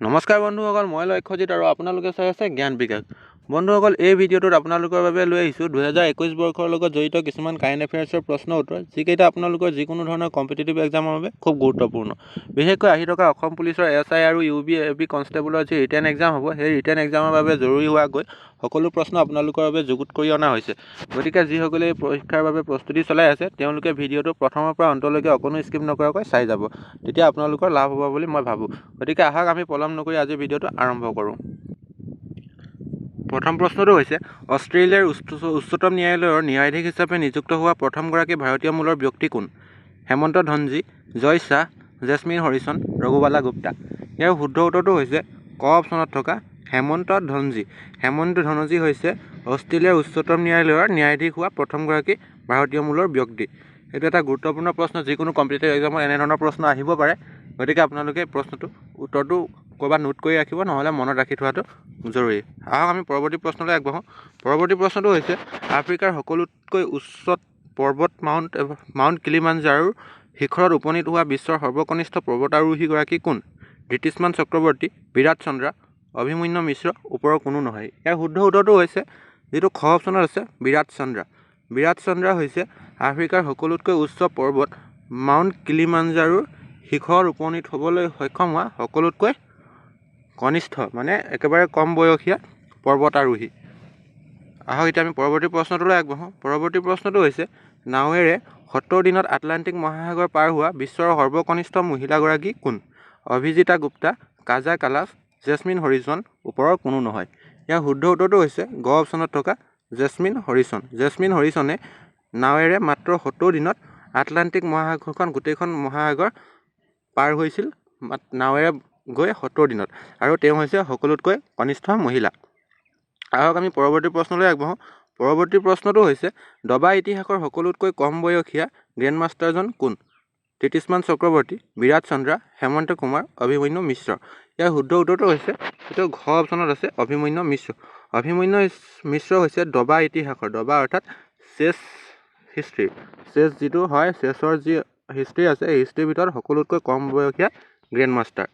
নমস্কাৰ বন্ধুসকল, মই লক্ষ্যজিত আৰু আপোনালোকে চাই আছে জ্ঞান বিকাশ। বন্ধুসকল, এই ভিডিঅ'টোত আপোনালোকৰ বাবে লৈ আহিছোঁ 2021 বৰ্ষৰ লগত জড়িত কিছুমান কাৰেণ্ট এফেয়াৰ্ছৰ প্ৰশ্ন উত্তৰ, যিকেইটা আপোনালোকৰ যিকোনো ধৰণৰ কম্পিটিটিভ এক্সামৰ বাবে খুব গুৰুত্বপূৰ্ণ। বিশেষকৈ আহি থকা অসম পুলিচৰ SI আৰু UB AB কনষ্টেবলৰ যি ৰিটেন এক্সাম হ'ব, সেই ৰিটেন এক্সামৰ বাবে জৰুৰী হোৱাকৈ সকলো প্ৰশ্ন আপোনালোকৰ বাবে যুগুত কৰি অনা হৈছে। গতিকে যিসকলে এই পৰীক্ষাৰ বাবে প্ৰস্তুতি চলাই আছে, তেওঁলোকে ভিডিঅ'টো প্ৰথমৰ পৰা অন্তলৈকে অকণো স্কিপ নকৰাকৈ চাই যাব। তেতিয়া আপোনালোকৰ লাভ হ'ব বুলি মই ভাবোঁ। গতিকে আহক আমি পলম নকৰি আজি ভিডিঅ'টো আৰম্ভ কৰোঁ। প্ৰথম প্ৰশ্নটো হৈছে, অষ্ট্ৰেলিয়াৰ উচ্চতম ন্যায়ালয়ৰ ন্যায়াধীশ হিচাপে নিযুক্ত হোৱা প্ৰথমগৰাকী ভাৰতীয় মূলৰ ব্যক্তি কোন? হেমন্ত ধনজী, জয় শাহ, জেছমিন হৰিচন, ৰঘুবালা গুপ্তা। ইয়াৰ শুদ্ধ উত্তৰটো হৈছে ক অপশ্যনত থকা হেমন্ত ধনজী। হেমন্ত ধনজী হৈছে অষ্ট্ৰেলিয়াৰ উচ্চতম ন্যায়ালয়ৰ ন্যায়াধীশ হোৱা প্ৰথমগৰাকী ভাৰতীয় মূলৰ ব্যক্তি। এইটো এটা গুৰুত্বপূৰ্ণ প্ৰশ্ন, যিকোনো কম্পিটিটিভ এক্সামত এনেধৰণৰ প্ৰশ্ন আহিব পাৰে। গতিকে আপোনালোকে প্ৰশ্নটো উত্তৰটো ক'ৰবাত নোট কৰি ৰাখিব, নহ'লে মনত ৰাখি থোৱাটো জৰুৰী। আহক আমি পৰৱৰ্তী প্ৰশ্নলৈ আগবাঢ়োঁ। পৰৱৰ্তী প্ৰশ্নটো হৈছে, আফ্ৰিকাৰ সকলোতকৈ উচ্চ পৰ্বত মাউণ্ট কিলিমাঞ্জাৰোৰ শিখৰত উপনীত হোৱা বিশ্বৰ সৰ্বকনিষ্ঠ পৰ্বতাৰোহীগৰাকী কোন? ঋতুস্মান চক্ৰৱৰ্তী, বিৰাট চন্দ্ৰা, অভিমন্যু মিশ্ৰ, ওপৰৰ কোনো নহয়। ইয়াৰ শুদ্ধ উত্তৰটো হৈছে যিটো খ অপশ্যনত আছে, বিৰাট চন্দ্ৰা। বিৰাট চন্দ্ৰা হৈছে আফ্ৰিকাৰ সকলোতকৈ উচ্চ পৰ্বত মাউণ্ট কিলিমাঞ্জাৰোৰ শিখৰত উপনীত হ'বলৈ সক্ষম হোৱা সকলোতকৈ কনিষ্ঠ, মানে একেবাৰে কম বয়সীয়া পৰ্বতাৰোহী। আহক এতিয়া আমি পৰৱৰ্তী প্ৰশ্নটোলৈ আগবাঢ়োঁ। পৰৱৰ্তী প্ৰশ্নটো হৈছে, নাৱেৰে 70 দিনত আটলাণ্টিক মহাসাগৰ পাৰ হোৱা বিশ্বৰ সৰ্বকনিষ্ঠ মহিলাগৰাকী কোন? অভিজিতা গুপ্তা, কাজা কালাছ, জেছমিন হৰিচন, ওপৰৰ কোনো নহয়। ইয়াৰ শুদ্ধ উত্তৰটো হৈছে গ অপশ্যনত থকা জেছমিন হৰিচন। জেছমিন হৰিচনে নাৱেৰে মাত্ৰ 70 দিনত আটলাণ্টিক মহাসাগৰখন গোটেইখন মহাসাগৰ পাৰ হৈছিল নাৱেৰে গৈ 70 দিনত, আৰু তেওঁ হৈছে সকলোতকৈ কনিষ্ঠ মহিলা। আহক আমি পৰৱৰ্তী প্ৰশ্নলৈ আগবাঢ়োঁ। পৰৱৰ্তী প্ৰশ্নটো হৈছে, দবা ইতিহাসৰ সকলোতকৈ কম বয়সীয়া গ্ৰেণ্ডমাষ্টাৰজন কোন? ঋতুস্মান চক্ৰৱৰ্তী, বিৰাট চন্দ্ৰা, হেমন্ত কুমাৰ, অভিমন্যু মিশ্ৰ। ইয়াৰ শুদ্ধ উত্তৰটো হৈছে এইটো ঘ অপশ্যনত আছে, অভিমন্যু মিশ্ৰ। অভিমন্যু মিশ্ৰ হৈছে দবা ইতিহাসৰ, দবা অৰ্থাৎ চেছ হিষ্ট্ৰী, চেছ যিটো হয়, চেছৰ যি হিষ্ট্ৰী আছে, এই হিষ্ট্ৰীৰ ভিতৰত সকলোতকৈ কম বয়সীয়া গ্ৰেণ্ডমাষ্টাৰ।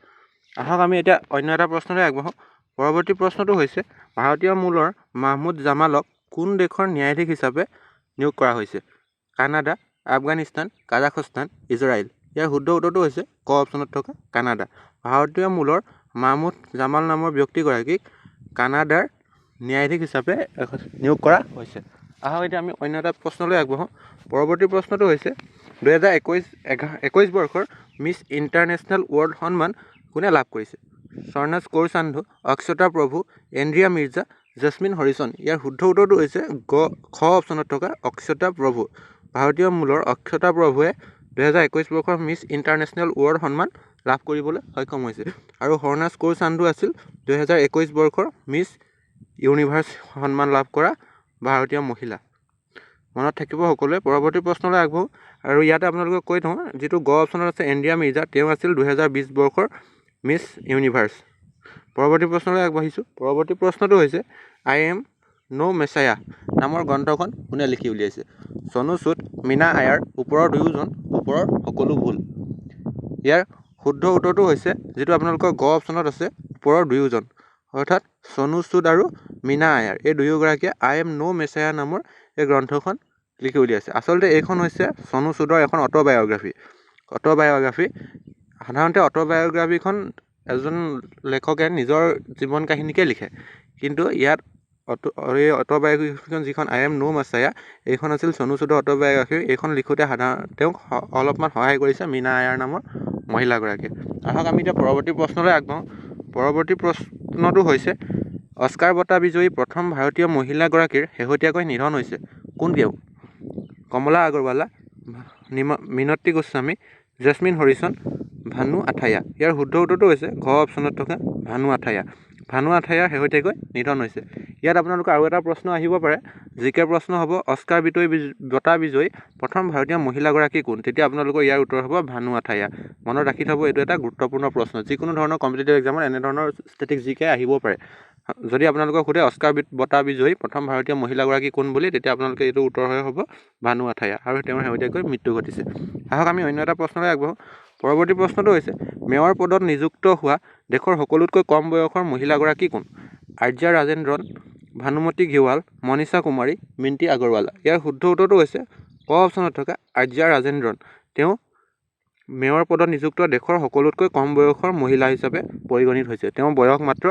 আহক আমি এতিয়া অন্য এটা প্ৰশ্নলৈ আগবাঢ়োঁ। পৰৱৰ্তী প্ৰশ্নটো হৈছে, ভাৰতীয় মূলৰ মাহমুদ জামালক কোন দেশৰ ন্যায়াধীশ হিচাপে নিয়োগ কৰা হৈছে? Canada, Afghanistan, Kazakhstan, Israel. ইয়াৰ শুদ্ধ উত্তৰটো হৈছে ক অপশ্যনত থকা কানাডা। ভাৰতীয় মূলৰ মাহমুদ জামাল নামৰ ব্যক্তিগৰাকীক কানাডাৰ ন্যায়াধীশ হিচাপে নিয়োগ কৰা হৈছে। আহক এতিয়া আমি অন্য এটা প্ৰশ্নলৈ আগবাঢ়োঁ। পৰৱৰ্তী প্ৰশ্নটো হৈছে, 2021 বৰ্ষৰ মিছ ইণ্টাৰনেশ্যনেল ৱৰ্ল্ড সন্মান কোনে লাভ কৰিছে? স্বৰ্ণাজ কৌৰ সান্ধু, অক্ষতা প্ৰভু, এণ্ড্ৰিয়া মিৰ্জা, জেছমিন হৰিচন। ইয়াৰ শুদ্ধ উত্তৰটো হৈছে খ অপশ্যনত থকা অক্ষতা প্ৰভু। ভাৰতীয় মূলৰ অক্ষতা প্ৰভুৱে 2021 বৰ্ষৰ মিছ ইণ্টাৰনেশ্যনেল ৱৰ্ল্ড সন্মান লাভ কৰিবলৈ সক্ষম হৈছে, আৰু স্বৰ্ণাজ কৌৰ সান্ধু আছিল 2021 বৰ্ষৰ মিছ ইউনিভাৰ্ছ সন্মান লাভ কৰা ভাৰতীয় মহিলা। মনত থাকিব সকলোৱে। পৰৱৰ্তী প্ৰশ্নলৈ আগবাঢ়োঁ, আৰু ইয়াতে আপোনালোকক কৈ থওঁ, যিটো গ অপশ্যনত আছে এণ্ড্ৰিয়া মিৰ্জা, তেওঁ আছিল 2020 বৰ্ষৰ মিছ ইউনিভাৰ্ছ। পৰৱৰ্তী প্ৰশ্নলৈ আগবাঢ়িছোঁ। পৰৱৰ্তী প্ৰশ্নটো হৈছে, আই এম ন' মেছায়া নামৰ গ্ৰন্থখন কোনে লিখি উলিয়াইছে? চনু চুড, মীনা আয়াৰ, ওপৰৰ দুয়োজন, ওপৰৰ সকলো ভুল। ইয়াৰ শুদ্ধ উত্তৰটো হৈছে যিটো আপোনালোকৰ গ অপশ্যনত আছে, ওপৰৰ দুয়োজন, অৰ্থাৎ চনু চুড আৰু মীনা আয়াৰ, এই দুয়োগৰাকীয়ে আই এম ন' মেছায়া নামৰ এই গ্ৰন্থখন লিখি উলিয়াইছে। আচলতে এইখন হৈছে চনু চুডৰ এখন অট'বায়'গ্ৰাফী। সাধাৰণতে অট'বায়'গ্ৰাফীখন এজন লেখকে নিজৰ জীৱন কাহিনীকে লিখে, কিন্তু ইয়াত এই অট'বায়'গ্ৰাফীখন যিখন আই এম ন' মেছায়া, এইখন আছিল চনু চুডৰ অট'বায়'গ্ৰাফী। এইখন লিখোঁতে তেওঁক অলপমান সহায় কৰিছে মীনা আয়াৰ নামৰ মহিলাগৰাকীয়ে। আহক আমি এতিয়া পৰৱৰ্তী প্ৰশ্নলৈ আগবাঢ়োঁ। পৰৱৰ্তী প্ৰশ্নটো হৈছে, অস্কাৰ বঁটা বিজয়ী প্ৰথম ভাৰতীয় মহিলাগৰাকীৰ শেহতীয়াকৈ নিধন হৈছে। কোন তেওঁ? কমলা আগৰৱালা, মিনতী গোস্বামী, জেছমিন হৰিচন, ভানু আথায়া। ইয়াৰ শুদ্ধ উত্তৰটো হৈছে ঘ অপশ্যনত থকা ভানু আথায়া। ভানু আথায়া শেহতীয়াকৈ নিধন হৈছে। ইয়াত আপোনালোকৰ আৰু এটা প্ৰশ্ন আহিব পাৰে, জিকে প্ৰশ্ন হ'ব, অস্কাৰ বঁটা বিজয়ী প্ৰথম ভাৰতীয় মহিলাগৰাকী কোন? তেতিয়া আপোনালোকৰ ইয়াৰ উত্তৰ হ'ব ভানু আথায়া। মনত ৰাখি থ'ব, এইটো এটা গুৰুত্বপূৰ্ণ প্ৰশ্ন। যিকোনো ধৰণৰ কম্পিটিটিভ এক্সামত এনেধৰণৰ ষ্টেটিক জিকে আহিব পাৰে। যদি আপোনালোকক সোধে অস্কাৰ বঁটা বিজয়ী প্ৰথম ভাৰতীয় মহিলাগৰাকী কোন বুলি, তেতিয়া আপোনালোকে এইটো উত্তৰ হ'ব ভানু আথায়া, আৰু তেওঁৰ শেহতীয়াকৈ মৃত্যু ঘটিছে। আহক আমি অন্য এটা প্ৰশ্নলৈ আগবাঢ়োঁ। পৰৱৰ্তী প্ৰশ্নটো হৈছে মেয়ৰ পদত নিযুক্ত হোৱা দেশৰ সকলোতকৈ কম বয়সৰ মহিলাগৰাকী কোন? আৰ্যা ৰাজেন্দ্ৰন, ভানুমতী ঘিৱাল, মনীষা কুমাৰী, মিন্টি আগৰৱালা। ইয়াৰ শুদ্ধ উত্তৰটো হৈছে ক অপশ্যনত থকা আৰ্যা ৰাজেন্দ্ৰন। তেওঁ মেয়ৰ পদত নিযুক্ত দেশৰ সকলোতকৈ কম বয়সৰ মহিলা হিচাপে পৰিগণিত হৈছে। তেওঁৰ বয়স মাত্ৰ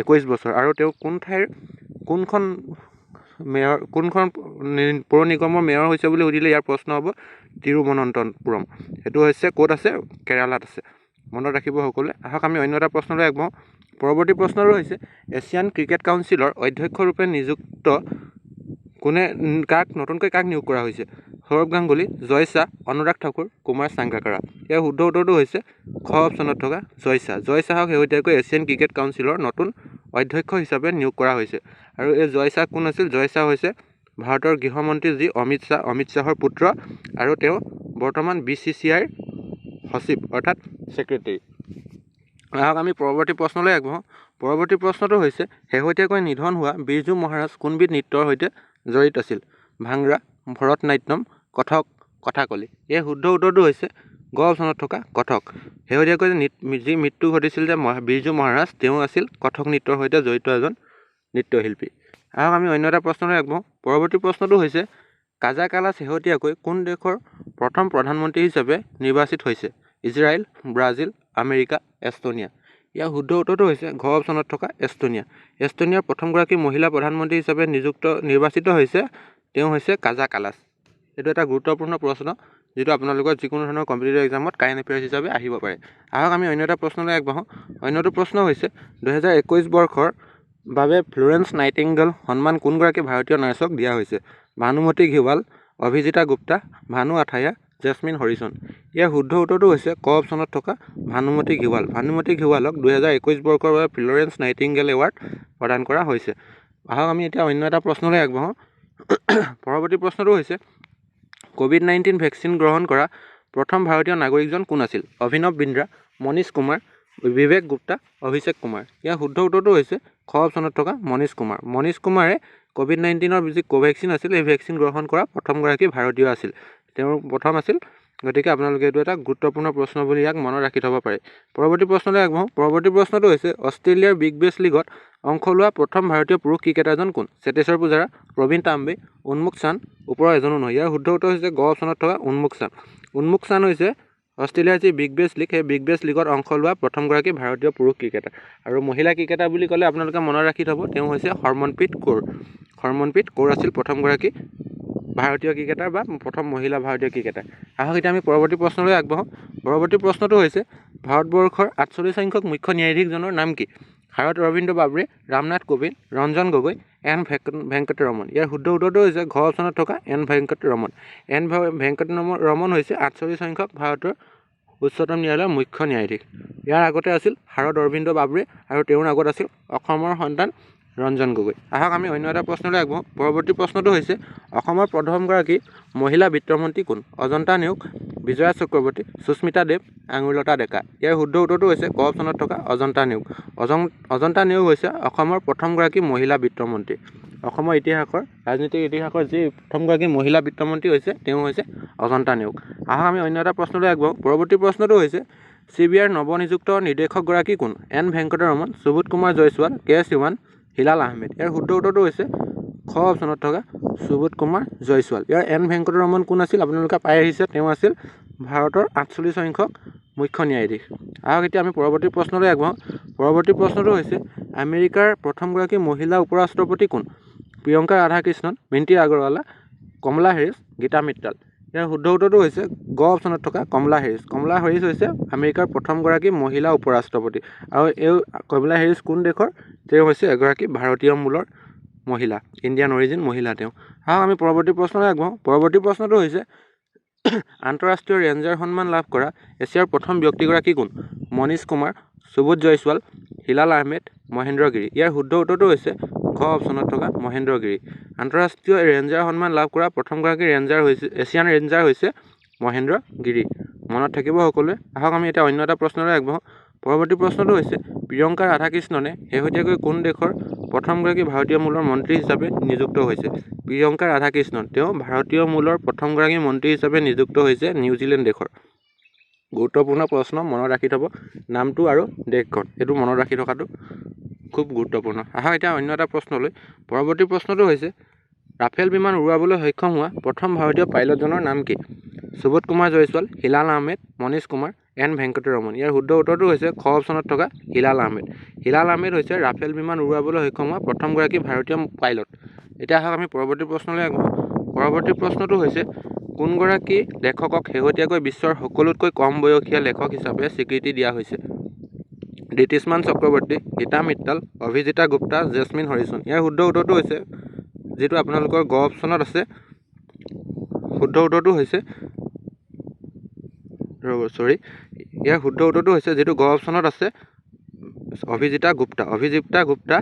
21 বছৰ আৰু তেওঁ কোনখন পৌৰ নিগমৰ মেয়ৰ হৈছে বুলি সুধিলে ইয়াৰ প্ৰশ্ন হ'ব তিৰুৱনন্তপুৰম। সেইটো হৈছে ক'ত আছে? কেৰালাত আছে। মনত ৰাখিব সকলোৱে। আহক আমি অন্য এটা প্ৰশ্নলৈ আগবাঢ়ো। পৰৱৰ্তী প্ৰশ্নটো হৈছে এছিয়ান ক্ৰিকেট কাউন্সিলৰ অধ্যক্ষ ৰূপে নিযুক্ত নতুনকৈ কাক নিয়োগ কৰা হৈছে? সৌৰভ গাংগুলী, জয় শাহ, অনুৰাগ ঠাকুৰ, কুমাৰ সাংগাকাৰা। ইয়াৰ শুদ্ধ উত্তৰটো হৈছে খ অপশ্যনত থকা জয় শাহ। জয় শাহক শেহতীয়াকৈ এছিয়ান ক্ৰিকেট কাউন্সিলৰ নতুন অধ্যক্ষ হিচাপে নিয়োগ কৰা হৈছে। আৰু এই জয় শাহ কোন আছিল? জয় শাহ হৈছে ভাৰতৰ গৃহমন্ত্ৰী যি অমিত শ্বাহৰ পুত্ৰ আৰু তেওঁ বৰ্তমান BCCIৰ সচিব অৰ্থাৎ ছেক্ৰেটেৰী। আহক আমি পৰৱৰ্তী প্ৰশ্নলৈ আগবাঢ়ো। পৰৱৰ্তী প্ৰশ্নটো হৈছে শেহতীয়াকৈ নিধন হোৱা বিৰজু মহাৰাজ কোনবিধ নৃত্যৰ সৈতে জড়িত আছিল? ভাংৰা, ভৰতনাট্যম, কথক, কথাকলি। এই শুদ্ধ উত্তৰটো হৈছে গ অপশ্যনত থকা কথক। শেহতীয়াকৈ যি মৃত্যু ঘটিছিল যে বিৰজু মহাৰাজ তেওঁ আছিল কথক নৃত্যৰ সৈতে জড়িত এজন নৃত্যশিল্পী। আহক আমি অন্য এটা প্ৰশ্নলৈ আগবাঢ়ো। পৰৱৰ্তী প্ৰশ্নটো হৈছে কাজাকালা শেহতীয়াকৈ কোন দেশৰ প্ৰথম প্ৰধানমন্ত্ৰী হিচাপে নিৰ্বাচিত হৈছে? Israel, Brazil, America, Estonia. ইয়াৰ শুদ্ধ উত্তৰটো হৈছে ঘ অপশ্যনত থকা এস্তোনিয়া। এস্তোনিয়াৰ প্ৰথমগৰাকী মহিলা প্ৰধানমন্ত্ৰী হিচাপে নিৰ্বাচিত হৈছে তেওঁ হৈছে কাজা কালাছ। এইটো এটা গুৰুত্বপূৰ্ণ প্ৰশ্ন যিটো আপোনালোকৰ যিকোনো ধৰণৰ কম্পিটিটিভ এক্সামত কাৰেণ্ট এফেয়াৰ্ছ হিচাপে আহিব পাৰে। আহক আমি অন্য এটা প্ৰশ্নলৈ আগবাঢ়ো। অন্যটো প্ৰশ্ন হৈছে 2021 বৰ্ষৰ বাবে ফ্লোৰেন্স নাইটিংগেল সন্মান কোনগৰাকী ভাৰতীয় নাৰ্ছক দিয়া হৈছে? ভানুমতী ঘিৱাল, অভিজিতা গুপ্তা, ভানু আথায়া, জেছমিন হৰিচন। ইয়াৰ শুদ্ধ উত্তৰটো হৈছে ক অপশ্যনত থকা ভানুমতী ঘিৱাল। ভানুমতী ঘিৱালক 2021 বৰ্ষৰ বাবে ফ্লোৰেন্স নাইটিংগেল এৱাৰ্ড প্ৰদান কৰা হৈছে। আহক আমি এতিয়া অন্য এটা প্ৰশ্নলৈ আগবাঢ়ো। পৰৱৰ্তী প্ৰশ্নটো হৈছে COVID-19 ভেকচিন গ্ৰহণ কৰা প্ৰথম ভাৰতীয় নাগৰিকজন কোন আছিল? অভিনৱ বিন্দ্ৰা, মনীষ কুমাৰ, বিবেক গুপ্তা, অভিষেক কুমাৰ। ইয়াৰ শুদ্ধ উত্তৰটো হৈছে খ অপশ্যনত থকা মনীষ কুমাৰ। মনীষ কুমাৰে COVID-19ৰ যি কোভেক্সিন আছিল এই ভেকচিন গ্ৰহণ কৰা প্ৰথমগৰাকী ভাৰতীয় আছিল। তেওঁ প্ৰথম আছিল। গতিকে আপোনালোকে এইটো এটা গুৰুত্বপূৰ্ণ প্ৰশ্ন বুলি ইয়াক মনত ৰাখি থ'ব পাৰে। পৰৱৰ্তী প্ৰশ্নলৈ আগবাঢ়ো। পৰৱৰ্তী প্ৰশ্নটো হৈছে অষ্ট্ৰেলিয়াৰ বিগ বেছ লীগত অংশ লোৱা প্ৰথম ভাৰতীয় পুৰুষ ক্ৰিকেটাৰজন কোন? চেতেশ্বৰ পূজাৰা, প্ৰবীণ তাম্বে, উন্মুক চান, ওপৰৰ এজনো নহয়। ইয়াৰ শুদ্ধ উত্তৰ হৈছে গ অপশ্যনত থকা উন্মুক চান। উন্মুক চান হৈছে অষ্ট্ৰেলিয়াৰ যি বিগ বেছ লীগ সেই বিগ বেছ লীগত অংশ লোৱা প্ৰথমগৰাকী ভাৰতীয় পুৰুষ ক্ৰিকেটাৰ। আৰু মহিলা ক্ৰিকেটাৰ বুলি ক'লে আপোনালোকে মনত ৰাখি থ'ব তেওঁ হৈছে হৰমনপ্ৰীত কৌৰ। হৰমনপ্ৰীত কৌৰ আছিল প্ৰথমগৰাকী ভাৰতীয় ক্ৰিকেটাৰ বা প্ৰথম মহিলা ভাৰতীয় ক্ৰিকেটাৰ। আহক এতিয়া আমি পৰৱৰ্তী প্ৰশ্নলৈ আগবাঢ়ো। পৰৱৰ্তী প্ৰশ্নটো হৈছে ভাৰতবৰ্ষৰ 48 সংখ্যক মুখ্য ন্যায়াধীশজনৰ নাম কি? ভাৰত ৰবীন্দ্ৰ বাবৰে, ৰামনাথ কোবিন্দ, ৰঞ্জন গগৈ, এন ভেংকটৰমন। ইয়াৰ শুদ্ধ উত্তৰটো হৈছে ঘ অপশ্যনত থকা এন ভেংকটৰমন। এন ভেংকটৰমন হৈছে 48 সংখ্যক ভাৰতৰ উচ্চতম ন্যায়ালয়ৰ মুখ্য ন্যায়াধীশ। ইয়াৰ আগতে আছিল ভাৰত অৰবিন্দ বাবৰে আৰু তেওঁৰ আগত আছিল অসমৰ সন্তান ৰঞ্জন গগৈ। আহক আমি অন্য এটা প্ৰশ্নলৈ আগবাঢ়ো। পৰৱৰ্তী প্ৰশ্নটো হৈছে অসমৰ প্ৰথমগৰাকী মহিলা বিত্তমন্ত্ৰী কোন? অজন্তা নেওগ, বিজয়া চক্ৰৱৰ্তী, সুস্মিতা দেৱ, আঙুৰলতা ডেকা। ইয়াৰ শুদ্ধ উত্তৰটো হৈছে ক অপশ্যনত থকা অজন্তা নেওগ। অজন্তা নেওগ হৈছে অসমৰ প্ৰথমগৰাকী মহিলা বিত্তমন্ত্ৰী। অসমৰ ইতিহাসৰ ৰাজনীতিক ইতিহাসৰ যি প্ৰথমগৰাকী মহিলা বিত্তমন্ত্ৰী হৈছে তেওঁ হৈছে অজন্তা নেওগ। আহক আমি অন্য এটা প্ৰশ্নলৈ আগবাঢ়ো। পৰৱৰ্তী প্ৰশ্নটো হৈছে CBIৰ নৱনিযুক্ত নিৰ্দেশকগৰাকী কোন? এন ভেংকটৰমন, সুবোধ কুমাৰ জয়ছোৱাল, কে শিৱান, হিলাল আহমেদ। ইয়াৰ শুদ্ধ উত্তৰটো হৈছে খ অপশ্যনত থকা সুবোধ কুমাৰ জয়ছোৱাল। ইয়াৰ এন ভেংকটৰমন কোন আছিল? আপোনালোকে পাই আহিছে তেওঁ আছিল ভাৰতৰ 48 সংখ্যক মুখ্য ন্যায়াধীশ। আহক এতিয়া আমি পৰৱৰ্তী প্ৰশ্নলৈ আগবাঢ়ো। পৰৱৰ্তী প্ৰশ্নটো হৈছে আমেৰিকাৰ প্ৰথমগৰাকী মহিলা উপ ৰাষ্ট্ৰপতি কোন? প্ৰিয়ংকা ৰাধাকৃষ্ণন, মিন্টি আগৰৱালা, কমলা হেৰিছ, গীতা মিত্তাল। ইয়াৰ শুদ্ধ উত্তৰটো হৈছে গ অপশ্যনত থকা কমলা হেৰিছ। কমলা হেৰিছ হৈছে আমেৰিকাৰ প্ৰথমগৰাকী মহিলা উপ ৰাষ্ট্ৰপতি আৰু এই কমলা হেৰিছ কোন দেশৰ? তেওঁ হৈছে এগৰাকী ভাৰতীয় মূলৰ মহিলা, ইণ্ডিয়ান অৰিজিন মহিলা তেওঁ। আহক আমি পৰৱৰ্তী প্ৰশ্নলৈ আগবাঢ়ো। পৰৱৰ্তী প্ৰশ্নটো হৈছে আন্তঃৰাষ্ট্ৰীয় ৰেঞ্জাৰ সন্মান লাভ কৰা এছিয়াৰ প্ৰথম ব্যক্তিগৰাকী কোন? মনীষ কুমাৰ, সুবোধ জয়ছোৱাল, হিলাল আহমেদ, মহেন্দ্ৰ গিৰি। ইয়াৰ শুদ্ধ উত্তৰটো হৈছে ঘ অপশ্যনত থকা মহেন্দ্ৰ গিৰি। আন্তঃৰাষ্ট্ৰীয় ৰেঞ্জাৰ সন্মান লাভ কৰা প্ৰথমগৰাকী এছিয়ান ৰেঞ্জাৰ হৈছে মহেন্দ্ৰ গিৰি। মনত থাকিব সকলোৱে। আহক আমি এতিয়া অন্য এটা প্ৰশ্নলৈ আগবাঢ়ো। পৰৱৰ্তী প্ৰশ্নটো হৈছে প্ৰিয়ংকা ৰাধাকৃষ্ণনে শেহতীয়াকৈ কোন দেশৰ প্ৰথমগৰাকী ভাৰতীয় মূলৰ মন্ত্ৰী হিচাপে নিযুক্ত হৈছে? প্ৰিয়ংকা ৰাধাকৃষ্ণন তেওঁ ভাৰতীয় মূলৰ প্ৰথমগৰাকী মন্ত্ৰী হিচাপে নিযুক্ত হৈছে নিউজিলেণ্ড দেশৰ। গুৰুত্বপূৰ্ণ প্ৰশ্ন, মনত ৰাখি থ'ব নামটো আৰু দেশখন, এইটো মনত ৰাখি থকাটো খুব গুৰুত্বপূৰ্ণ। আহক এতিয়া অন্য এটা প্ৰশ্নলৈ। পৰৱৰ্তী প্ৰশ্নটো হৈছে ৰাফেল বিমান উৰুৱাবলৈ সক্ষম হোৱা প্ৰথম ভাৰতীয় পাইলটজনৰ নাম কি? সুবোধ কুমাৰ জয়ছোৱাল, হিলাল আহমেদ, মনীষ কুমাৰ, এন ভেংকটৰমন। ইয়াৰ শুদ্ধ উত্তৰটো হৈছে খ অপশ্যনত থকা হিলাল আহমেদ। হিলাল আহমেদ হৈছে ৰাফেল বিমান উৰুৱাবলৈ সক্ষম হোৱা প্ৰথমগৰাকী ভাৰতীয় পাইলট। এতিয়া আহক আমি পৰৱৰ্তী প্ৰশ্নলৈ আগবাঢ়ো। পৰৱৰ্তী প্ৰশ্নটো হৈছে কোনগৰাকী লেখকক শেহতীয়াকৈ বিশ্বৰ সকলোতকৈ কম বয়সীয়া লেখক হিচাপে স্বীকৃতি দিয়া হৈছে? দ্বিতীশমান চক্ৰৱৰ্তী, গীতা মিত্তাল, অভিজিতা গুপ্তা, জেছমিন হৰিচন। ইয়াৰ শুদ্ধ উত্তৰটো হৈছে যিটো আপোনালোকৰ গ অপশ্যনত আছে, শুদ্ধ উত্তৰটো হৈছে ইয়াৰ শুদ্ধ উত্তৰটো হৈছে যিটো গ অপশ্যনত আছে অভিজিতা গুপ্তা। অভিজিতা গুপ্তা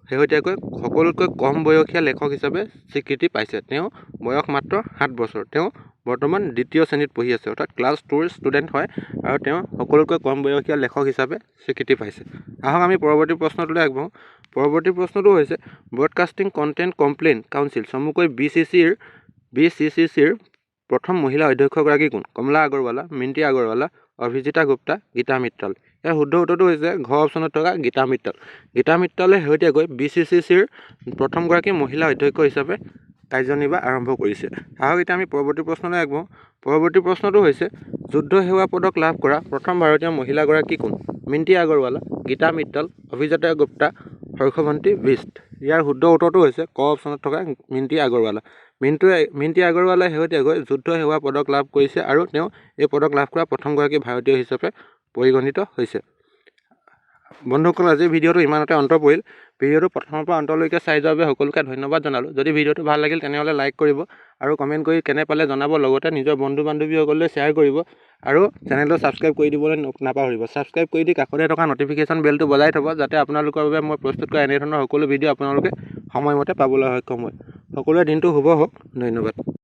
শেহতীয়াকৈ সকলোতকৈ কম বয়সীয়া লেখক হিচাপে স্বীকৃতি পাইছে। তেওঁ বয়স মাত্ৰ 7 বছৰ। তেওঁ বৰ্তমান 2য় শ্ৰেণীত পঢ়ি আছে, অৰ্থাৎ ক্লাছ 2ৰ ষ্টুডেণ্ট হয় আৰু তেওঁ সকলোতকৈ কম বয়সীয়া লেখক হিচাপে স্বীকৃতি পাইছে। আহক আমি পৰৱৰ্তী প্ৰশ্নটোলৈ আগবাঢ়োঁ। পৰৱৰ্তী প্ৰশ্নটো হৈছে ব্ৰডকাষ্টিং কণ্টেণ্ট কমপ্লেইন কাউন্সিল চমুকৈ BCCৰ প্ৰথম মহিলা অধ্যক্ষগৰাকী কোন? কমলা আগৰৱালা, মিণ্টি আগৰৱালা, অভিজিতা গুপ্তা, গীতা মিত্তাল। ইয়াৰ শুদ্ধ উত্তৰটো হৈছে ঘ অপশ্যনত থকা গীতা মিত্তাল। গীতা মিত্তালে শেহতীয়াকৈ BCCৰ প্ৰথমগৰাকী মহিলা অধ্যক্ষ হিচাপে কাৰ্যনিৰ্বাহ আৰম্ভ কৰিছে। আহক এতিয়া আমি পৰৱৰ্তী প্ৰশ্নলৈ আগবাঢ়োঁ। পৰৱৰ্তী প্ৰশ্নটো হৈছে যুদ্ধ সেৱা পদক লাভ কৰা প্ৰথম ভাৰতীয় মহিলাগৰাকী কোন? Minty Agarwala, Gita Mittal, Abhijita Gupta, হৰ্ষৱন্তী beast. ইয়াৰ শুদ্ধ উত্তৰটো হৈছে ক অপশ্যনত থকা মিণ্টি আগৰৱালা। মিণ্টি আগৰৱালাই শেহতীয়াকৈ যুদ্ধ সেৱা পদক লাভ কৰিছে আৰু তেওঁ এই পদক লাভ কৰা প্ৰথমগৰাকী ভাৰতীয় হিচাপে পৰিগণিত হৈছে। বন্ধুসকল, আজিৰ ভিডিঅ'টো ইমানতে অন্ত পৰিল। ভিডিঅ'টো প্ৰথমৰ পৰা অন্তলৈকে চাই যোৱাৰ বাবে সকলোকে ধন্যবাদ জনালোঁ। যদি ভিডিঅ'টো ভাল লাগিল তেনেহ'লে লাইক কৰিব আৰু কমেণ্ট কৰি কেনে পালে জনাব। লগতে নিজৰ বন্ধু বান্ধৱীসকললৈ শ্বেয়াৰ কৰিব আৰু চেনেলটো ছাবস্ক্ৰাইব কৰি দিবলৈ নাপাহৰিব। ছাবস্ক্ৰাইব কৰি দি কাষতে থকা নটিফিকেশ্যন বেলটো বজাই থ'ব, যাতে আপোনালোকৰ বাবে মই প্ৰস্তুত কৰা এনেধৰণৰ সকলো ভিডিঅ' আপোনালোকে সময়মতে পাবলৈ সক্ষম হয়। সকলোৰে দিনটো শুভ হওক। ধন্যবাদ।